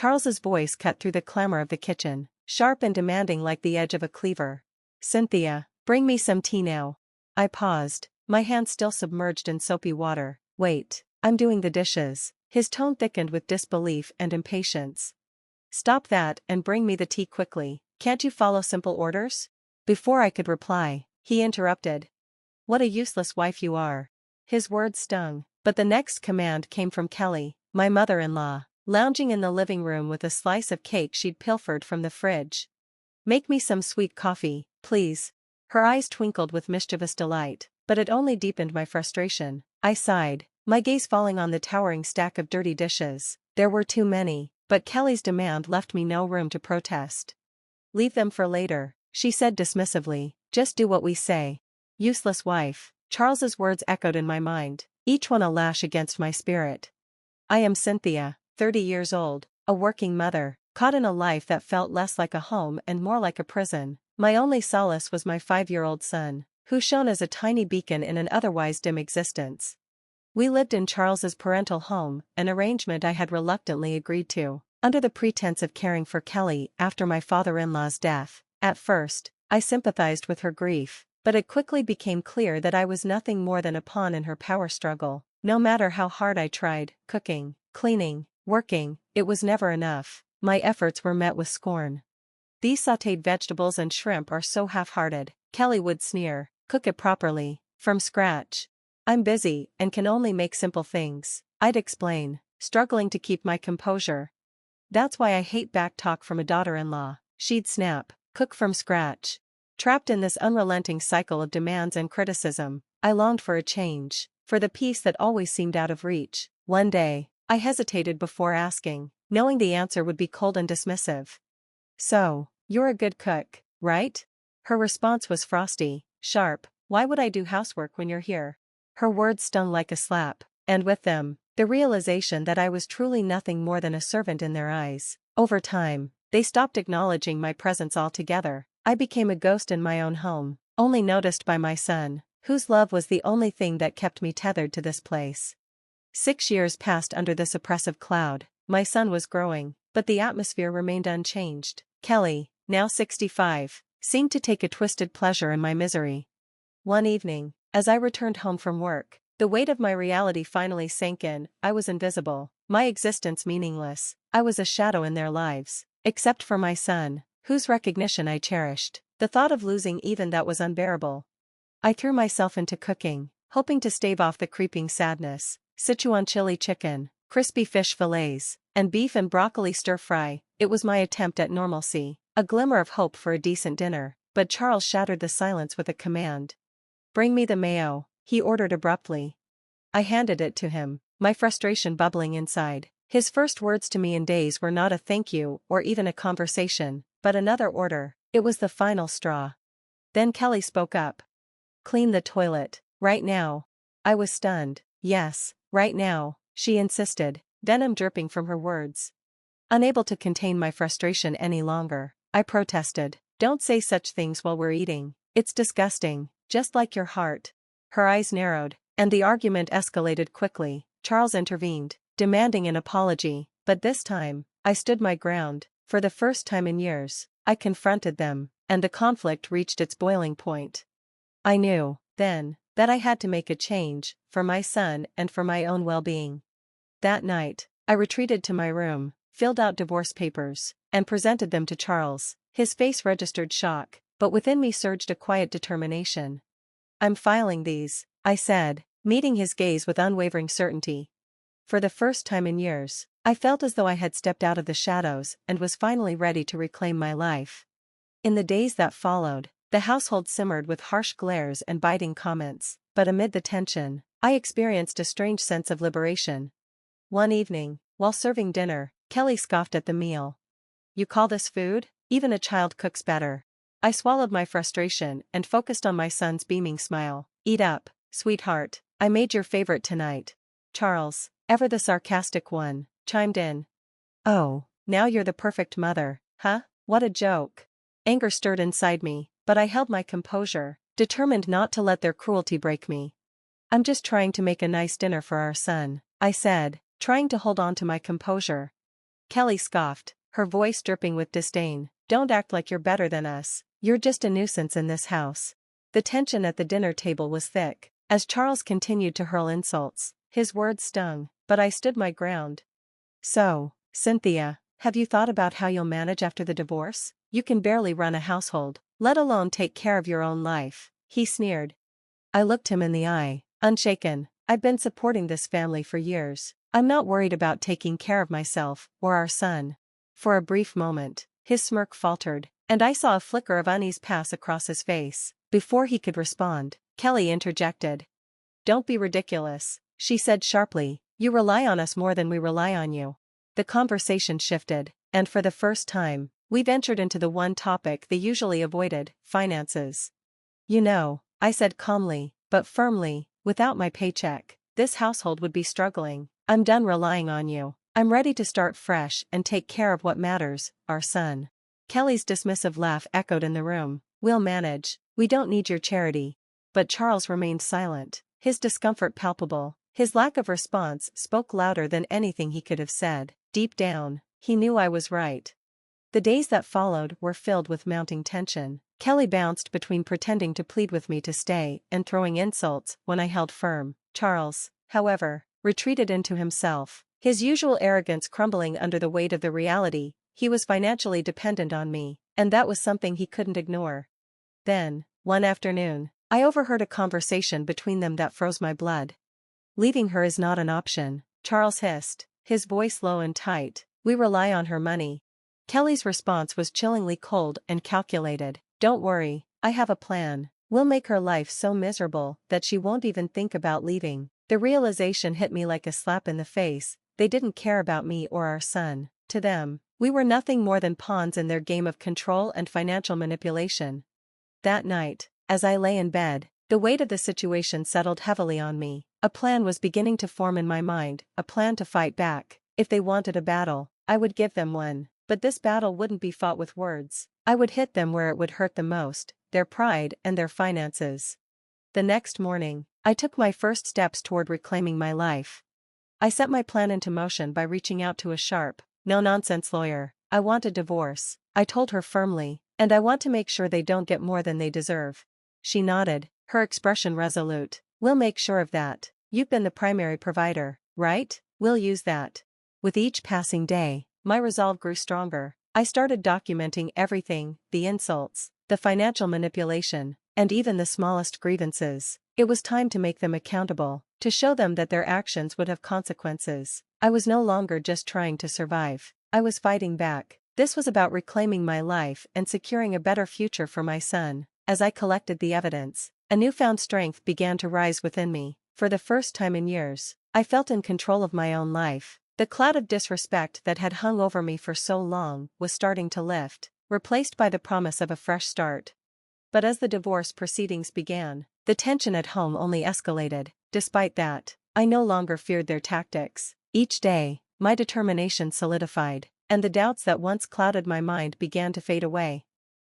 Charles's voice cut through the clamor of the kitchen, sharp and demanding like the edge of a cleaver. "Cynthia, bring me some tea now." I paused, my hands still submerged in soapy water. "Wait, I'm doing the dishes." His tone thickened with disbelief and impatience. "Stop that and bring me the tea quickly. Can't you follow simple orders?" Before I could reply, he interrupted. "What a useless wife you are." His words stung, but the next command came from Kelly, my mother-in-law, lounging in the living room with a slice of cake she'd pilfered from the fridge. "Make me some sweet coffee, please." Her eyes twinkled with mischievous delight, but it only deepened my frustration. I sighed, my gaze falling on the towering stack of dirty dishes. There were too many, but Kelly's demand left me no room to protest. "Leave them for later," she said dismissively, "just do what we say." Useless wife. Charles's words echoed in my mind, each one a lash against my spirit. I am Cynthia, 30 years old, a working mother, caught in a life that felt less like a home and more like a prison. My only solace was my 5-year-old son, who shone as a tiny beacon in an otherwise dim existence. We lived in Charles's parental home, an arrangement I had reluctantly agreed to, under the pretense of caring for Kelly after my father-in-law's death. At first, I sympathized with her grief, but it quickly became clear that I was nothing more than a pawn in her power struggle. No matter how hard I tried, cooking, cleaning, working, it was never enough. My efforts were met with scorn. "These sautéed vegetables and shrimp are so half-hearted," Kelly would sneer. "Cook it properly, from scratch." "I'm busy and can only make simple things," I'd explain, struggling to keep my composure. "That's why I hate back talk from a daughter-in-law," she'd snap. "Cook from scratch." Trapped in this unrelenting cycle of demands and criticism, I longed for a change, for the peace that always seemed out of reach. One day, I hesitated before asking, knowing the answer would be cold and dismissive. "So, you're a good cook, right?" Her response was frosty, sharp. "Why would I do housework when you're here?" Her words stung like a slap, and with them, the realization that I was truly nothing more than a servant in their eyes. Over time, they stopped acknowledging my presence altogether. I became a ghost in my own home, only noticed by my son, whose love was the only thing that kept me tethered to this place. 6 years passed under this oppressive cloud. My son was growing, but the atmosphere remained unchanged. Kelly, now 65, seemed to take a twisted pleasure in my misery. One evening, as I returned home from work, the weight of my reality finally sank in. I was invisible, my existence meaningless. I was a shadow in their lives, except for my son, whose recognition I cherished. The thought of losing even that was unbearable. I threw myself into cooking, hoping to stave off the creeping sadness. Sichuan chili chicken, crispy fish fillets, and beef and broccoli stir-fry. It was my attempt at normalcy, a glimmer of hope for a decent dinner. But Charles shattered the silence with a command. "Bring me the mayo," he ordered abruptly. I handed it to him, my frustration bubbling inside. His first words to me in days were not a thank you or even a conversation, but another order. It was the final straw. Then Kelly spoke up. "Clean the toilet, right now." I was stunned. "Yes, right now," she insisted, venom dripping from her words. Unable to contain my frustration any longer, I protested. "Don't say such things while we're eating. It's disgusting, just like your heart." Her eyes narrowed, and the argument escalated quickly. Charles intervened, demanding an apology, but this time, I stood my ground. For the first time in years, I confronted them, and the conflict reached its boiling point. I knew, then, that I had to make a change, for my son and for my own well-being. That night, I retreated to my room, filled out divorce papers, and presented them to Charles. His face registered shock, but within me surged a quiet determination. "I'm filing these," I said, meeting his gaze with unwavering certainty. For the first time in years, I felt as though I had stepped out of the shadows and was finally ready to reclaim my life. In the days that followed, the household simmered with harsh glares and biting comments, but amid the tension, I experienced a strange sense of liberation. One evening, while serving dinner, Kelly scoffed at the meal. "You call this food? Even a child cooks better." I swallowed my frustration and focused on my son's beaming smile. "Eat up, sweetheart, I made your favorite tonight." Charles, ever the sarcastic one, chimed in. "Oh, now you're the perfect mother, huh? What a joke." Anger stirred inside me, but I held my composure, determined not to let their cruelty break me. "I'm just trying to make a nice dinner for our son," I said, trying to hold on to my composure. Kelly scoffed, her voice dripping with disdain. Don't act like you're better than us. You're just a nuisance in this house. The tension at the dinner table was thick. As Charles continued to hurl insults, his words stung, but I stood my ground. So, Cynthia, have you thought about how you'll manage after the divorce? You can barely run a household, let alone take care of your own life, he sneered. I looked him in the eye, unshaken. I've been supporting this family for years. I'm not worried about taking care of myself or our son. For a brief moment, his smirk faltered, and I saw a flicker of unease pass across his face. Before he could respond, Kelly interjected. Don't be ridiculous, she said sharply. You rely on us more than we rely on you. The conversation shifted, and for the first time, we ventured into the one topic they usually avoided: finances. You know, I said calmly, but firmly, without my paycheck, this household would be struggling. I'm done relying on you. I'm ready to start fresh and take care of what matters, our son. Kelly's dismissive laugh echoed in the room. We'll manage. We don't need your charity. But Charles remained silent, his discomfort palpable. His lack of response spoke louder than anything he could have said. Deep down, he knew I was right. The days that followed were filled with mounting tension. Kelly bounced between pretending to plead with me to stay and throwing insults when I held firm. Charles, however, retreated into himself, his usual arrogance crumbling under the weight of the reality he was financially dependent on me, and that was something he couldn't ignore. Then, one afternoon, I overheard a conversation between them that froze my blood. Leaving her is not an option, Charles hissed, his voice low and tight. We rely on her money. Kelly's response was chillingly cold and calculated. Don't worry, I have a plan. We'll make her life so miserable that she won't even think about leaving. The realization hit me like a slap in the face. They didn't care about me or our son. To them, we were nothing more than pawns in their game of control and financial manipulation. That night, as I lay in bed, the weight of the situation settled heavily on me. A plan was beginning to form in my mind, a plan to fight back. If they wanted a battle, I would give them one. But this battle wouldn't be fought with words. I would hit them where it would hurt them most, their pride and their finances. The next morning, I took my first steps toward reclaiming my life. I set my plan into motion by reaching out to a sharp, no-nonsense lawyer. I want a divorce, I told her firmly, and I want to make sure they don't get more than they deserve. She nodded, her expression resolute. We'll make sure of that. You've been the primary provider, right? We'll use that. With each passing day, my resolve grew stronger. I started documenting everything, the insults, the financial manipulation, and even the smallest grievances. It was time to make them accountable, to show them that their actions would have consequences. I was no longer just trying to survive. I was fighting back. This was about reclaiming my life and securing a better future for my son. As I collected the evidence, a newfound strength began to rise within me. For the first time in years, I felt in control of my own life. The cloud of disrespect that had hung over me for so long was starting to lift, replaced by the promise of a fresh start. But as the divorce proceedings began, the tension at home only escalated. Despite that, I no longer feared their tactics. Each day, my determination solidified, and the doubts that once clouded my mind began to fade away.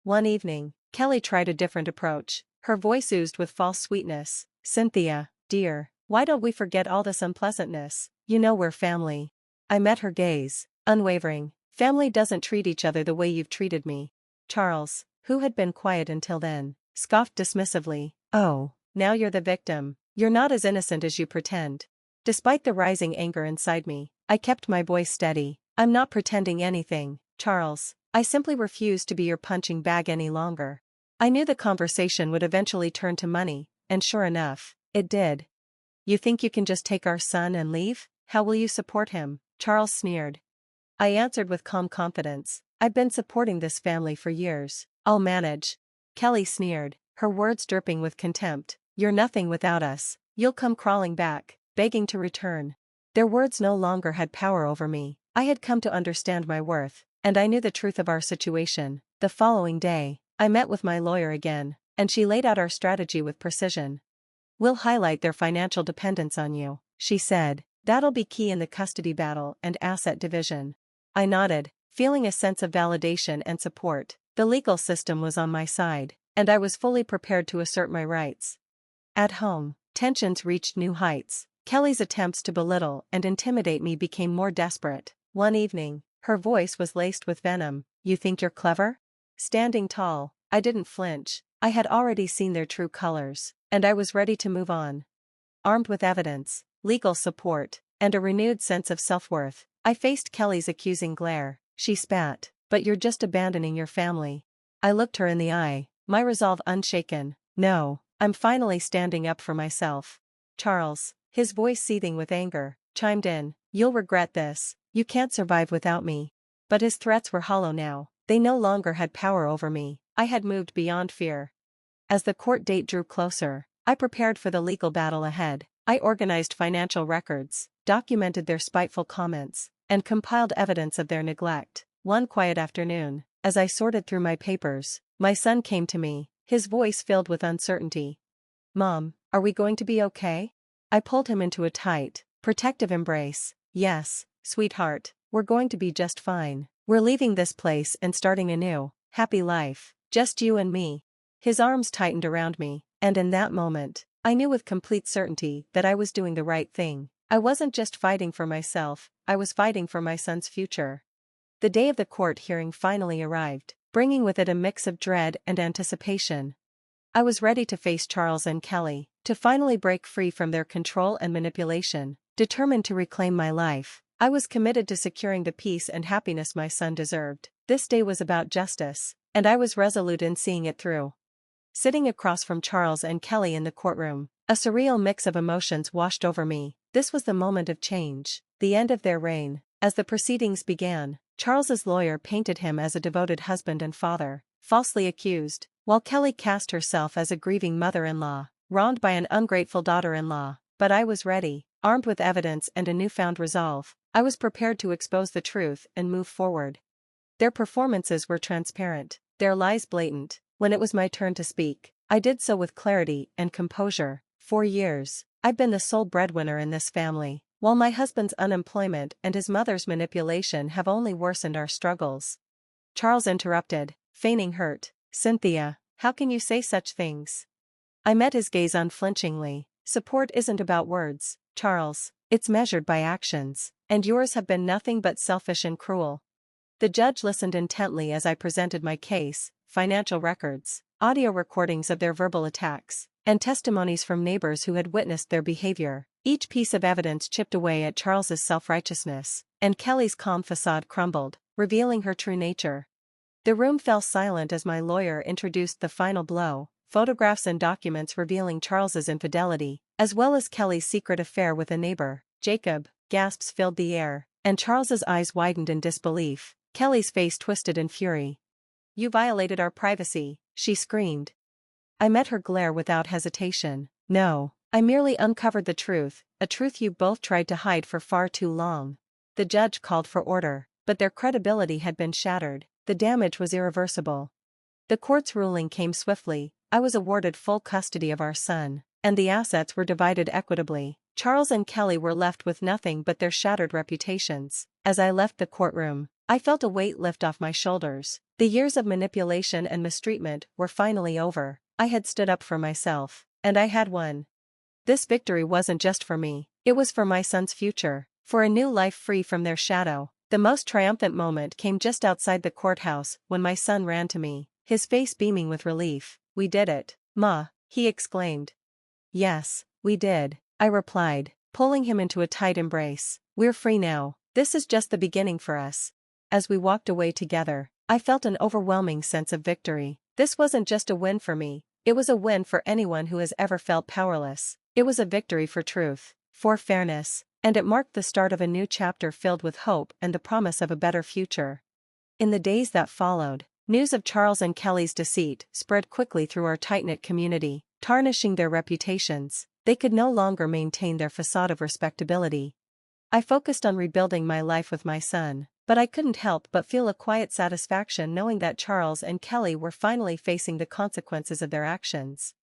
One evening, Kelly tried a different approach. Her voice oozed with false sweetness. Cynthia, dear, why don't we forget all this unpleasantness? You know we're family. I met her gaze, unwavering. Family doesn't treat each other the way you've treated me. Charles, who had been quiet until then, scoffed dismissively. Oh, now you're the victim. You're not as innocent as you pretend. Despite the rising anger inside me, I kept my voice steady. I'm not pretending anything, Charles. I simply refuse to be your punching bag any longer. I knew the conversation would eventually turn to money, and sure enough, it did. You think you can just take our son and leave? How will you support him? Charles sneered. I answered with calm confidence. I've been supporting this family for years. I'll manage. Kelly sneered, her words dripping with contempt. You're nothing without us. You'll come crawling back, begging to return. Their words no longer had power over me. I had come to understand my worth, and I knew the truth of our situation. The following day, I met with my lawyer again, and she laid out our strategy with precision. We'll highlight their financial dependence on you, she said. That'll be key in the custody battle and asset division. I nodded, feeling a sense of validation and support. The legal system was on my side, and I was fully prepared to assert my rights. At home, tensions reached new heights. Kelly's attempts to belittle and intimidate me became more desperate. One evening, Her voice was laced with venom. You think you're clever? Standing tall, I didn't flinch. I had already seen their true colors, and I was ready to move on. Armed with evidence, legal support, and a renewed sense of self-worth, I faced Kelly's accusing glare. She spat, "But you're just abandoning your family." I looked her in the eye, my resolve unshaken. "No, I'm finally standing up for myself." Charles, his voice seething with anger, chimed in. "You'll regret this. You can't survive without me." But his threats were hollow now. They no longer had power over me. I had moved beyond fear. As the court date drew closer, I prepared for the legal battle ahead. I organized financial records, documented their spiteful comments, and compiled evidence of their neglect. One quiet afternoon, as I sorted through my papers, my son came to me, his voice filled with uncertainty. "Mom, are we going to be okay?" I pulled him into a tight, protective embrace. "Yes, sweetheart, we're going to be just fine. We're leaving this place and starting a new, happy life, just you and me." His arms tightened around me, and in that moment, I knew with complete certainty that I was doing the right thing. I wasn't just fighting for myself, I was fighting for my son's future. The day of the court hearing finally arrived, bringing with it a mix of dread and anticipation. I was ready to face Charles and Kelly, to finally break free from their control and manipulation, determined to reclaim my life. I was committed to securing the peace and happiness my son deserved. This day was about justice, and I was resolute in seeing it through. Sitting across from Charles and Kelly in the courtroom, a surreal mix of emotions washed over me. This was the moment of change, the end of their reign. As the proceedings began, Charles's lawyer painted him as a devoted husband and father, falsely accused, while Kelly cast herself as a grieving mother-in-law, wronged by an ungrateful daughter-in-law. But I was ready, armed with evidence and a newfound resolve. I was prepared to expose the truth and move forward. Their performances were transparent, their lies blatant. When it was my turn to speak, I did so with clarity and composure. For years, I've been the sole breadwinner in this family, while my husband's unemployment and his mother's manipulation have only worsened our struggles. Charles interrupted, feigning hurt. "Cynthia, how can you say such things?" I met his gaze unflinchingly. "Support isn't about words, Charles, it's measured by actions, and yours have been nothing but selfish and cruel." The judge listened intently as I presented my case, financial records, audio recordings of their verbal attacks, and testimonies from neighbors who had witnessed their behavior. Each piece of evidence chipped away at Charles's self-righteousness, and Kelly's calm facade crumbled, revealing her true nature. The room fell silent as my lawyer introduced the final blow, photographs and documents revealing Charles's infidelity, as well as Kelly's secret affair with a neighbor. "Jacob," gasps filled the air, and Charles's eyes widened in disbelief. Kelly's face twisted in fury. "You violated our privacy," she screamed. I met her glare without hesitation. "No, I merely uncovered the truth, a truth you both tried to hide for far too long." The judge called for order, but their credibility had been shattered. The damage was irreversible. The court's ruling came swiftly. I was awarded full custody of our son, and the assets were divided equitably. Charles and Kelly were left with nothing but their shattered reputations. As I left the courtroom, I felt a weight lift off my shoulders. The years of manipulation and mistreatment were finally over. I had stood up for myself, and I had won. This victory wasn't just for me, it was for my son's future, for a new life free from their shadow. The most triumphant moment came just outside the courthouse when my son ran to me, his face beaming with relief. "We did it, Ma," he exclaimed. "Yes, we did," I replied, pulling him into a tight embrace. "We're free now. This is just the beginning for us." As we walked away together, I felt an overwhelming sense of victory. This wasn't just a win for me, it was a win for anyone who has ever felt powerless. It was a victory for truth, for fairness, and it marked the start of a new chapter filled with hope and the promise of a better future. In the days that followed, news of Charles and Kelly's deceit spread quickly through our tight-knit community, tarnishing their reputations. They could no longer maintain their facade of respectability. I focused on rebuilding my life with my son, but I couldn't help but feel a quiet satisfaction knowing that Charles and Kelly were finally facing the consequences of their actions.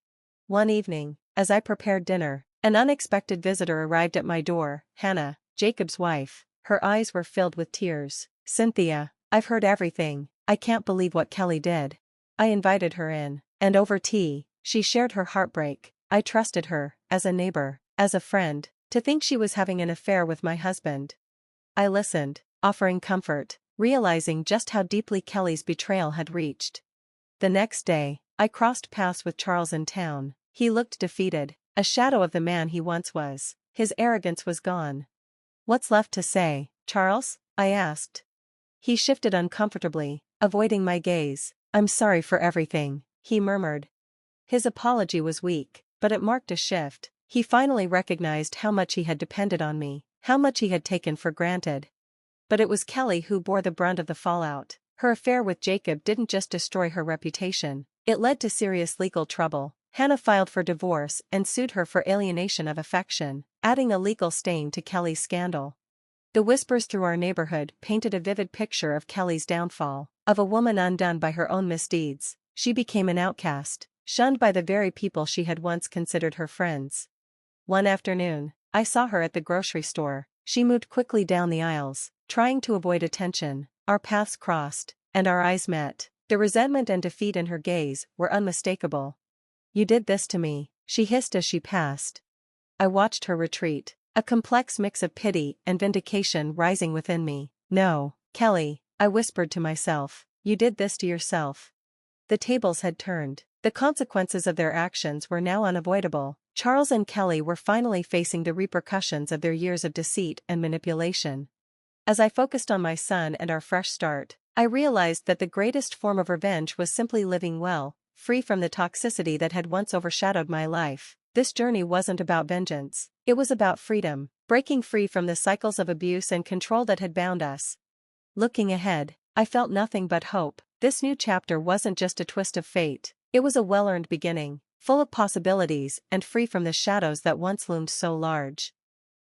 One evening, as I prepared dinner, an unexpected visitor arrived at my door. Hannah, Jacob's wife. Her eyes were filled with tears. "Cynthia, I've heard everything. I can't believe what Kelly did." I invited her in, and over tea, she shared her heartbreak. I trusted her, as a neighbor, as a friend, to think she was having an affair with my husband. I listened, offering comfort. realizing just how deeply Kelly's betrayal had reached. The next day, I crossed paths with Charles in town. He looked defeated, a shadow of the man he once was. His arrogance was gone. "What's left to say, Charles?" I asked. He shifted uncomfortably, avoiding my gaze. "I'm sorry for everything," he murmured. His apology was weak, but it marked a shift. He finally recognized how much he had depended on me, how much he had taken for granted. But it was Kelly who bore the brunt of the fallout. Her affair with Jacob didn't just destroy her reputation, it led to serious legal trouble. Hannah filed for divorce and sued her for alienation of affection, adding a legal stain to Kelly's scandal. The whispers through our neighborhood painted a vivid picture of Kelly's downfall, of a woman undone by her own misdeeds. She became an outcast, shunned by the very people she had once considered her friends. One afternoon, I saw her at the grocery store. She moved quickly down the aisles, trying to avoid attention. Our paths crossed, and our eyes met. The resentment and defeat in her gaze were unmistakable. "You did this to me," she hissed as she passed. I watched her retreat, a complex mix of pity and vindication rising within me. "No, Kelly," I whispered to myself, "you did this to yourself." The tables had turned. The consequences of their actions were now unavoidable. Charles and Kelly were finally facing the repercussions of their years of deceit and manipulation. As I focused on my son and our fresh start, I realized that the greatest form of revenge was simply living well, free from the toxicity that had once overshadowed my life. This journey wasn't about vengeance, it was about freedom, breaking free from the cycles of abuse and control that had bound us. Looking ahead, I felt nothing but hope. This new chapter wasn't just a twist of fate, it was a well-earned beginning, full of possibilities and free from the shadows that once loomed so large.